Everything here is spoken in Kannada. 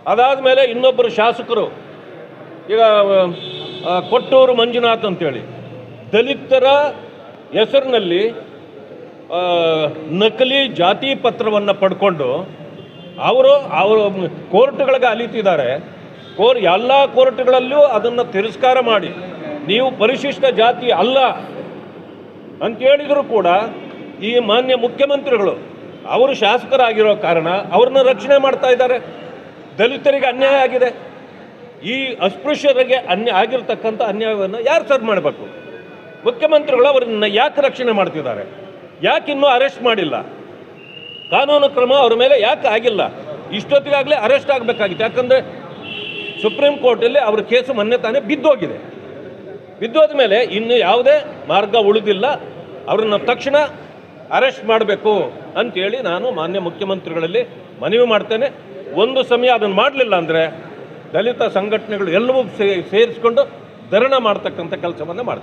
ಅದಾದ ಮೇಲೆ ಇನ್ನೊಬ್ಬರು ಶಾಸಕರು, ಈಗ ಕೊಟ್ಟೂರು ಮಂಜುನಾಥ್ ಅಂತೇಳಿ ದಲಿತರ ಹೆಸರಿನಲ್ಲಿ ನಕಲಿ ಜಾತಿ ಪತ್ರವನ್ನು ಪಡ್ಕೊಂಡು ಅವರು ಕೋರ್ಟ್ಗಳಿಗೆ ಅಲಿತಿದ್ದಾರೆ. ಎಲ್ಲ ಕೋರ್ಟ್ಗಳಲ್ಲೂ ಅದನ್ನು ತಿರಸ್ಕಾರ ಮಾಡಿ ನೀವು ಪರಿಶಿಷ್ಟ ಜಾತಿ ಅಲ್ಲ ಅಂತೇಳಿದರೂ ಕೂಡ ಈ ಮಾನ್ಯ ಮುಖ್ಯಮಂತ್ರಿಗಳು ಅವರು ಶಾಸಕರಾಗಿರೋ ಕಾರಣ ಅವ್ರನ್ನ ರಕ್ಷಣೆ ಮಾಡ್ತಾ ಇದ್ದಾರೆ. ದಲಿತರಿಗೆ ಅನ್ಯಾಯ ಆಗಿದೆ. ಈ ಅಸ್ಪೃಶ್ಯರಿಗೆ ಆಗಿರ್ತಕ್ಕಂಥ ಅನ್ಯಾಯವನ್ನು ಯಾರು ಸರ್ ಮಾಡಬೇಕು? ಮುಖ್ಯಮಂತ್ರಿಗಳು ಅವರನ್ನ ಯಾಕೆ ರಕ್ಷಣೆ ಮಾಡ್ತಿದ್ದಾರೆ? ಯಾಕೆ ಇನ್ನೂ ಅರೆಸ್ಟ್ ಮಾಡಿಲ್ಲ? ಕಾನೂನು ಕ್ರಮ ಅವ್ರ ಮೇಲೆ ಯಾಕೆ ಆಗಿಲ್ಲ? ಇಷ್ಟೊತ್ತಿಗಾಗಲೇ ಅರೆಸ್ಟ್ ಆಗಬೇಕಾಗಿತ್ತು. ಯಾಕಂದರೆ ಸುಪ್ರೀಂ ಕೋರ್ಟಲ್ಲಿ ಅವ್ರ ಕೇಸು ಮೊನ್ನೆ ತಾನೇ ಬಿದ್ದೋಗಿದೆ. ಬಿದ್ದೋದ ಮೇಲೆ ಇನ್ನು ಯಾವುದೇ ಮಾರ್ಗ ಉಳಿದಿಲ್ಲ. ಅವ್ರನ್ನ ತಕ್ಷಣ ಅರೆಸ್ಟ್ ಮಾಡಬೇಕು ಅಂಥೇಳಿ ನಾನು ಮಾನ್ಯ ಮುಖ್ಯಮಂತ್ರಿಗಳಲ್ಲಿ ಮನವಿ ಮಾಡ್ತೇನೆ. ಒಂದು ಸಮಯ ಅದನ್ನು ಮಾಡಲಿಲ್ಲ ಅಂದರೆ ದಲಿತ ಸಂಘಟನೆಗಳು ಎಲ್ಲವೂ ಸೇರಿಸ್ಕೊಂಡು ಧರಣ ಮಾಡ್ತಕ್ಕಂಥ ಕೆಲಸವನ್ನು ಮಾಡ್ತಾರೆ.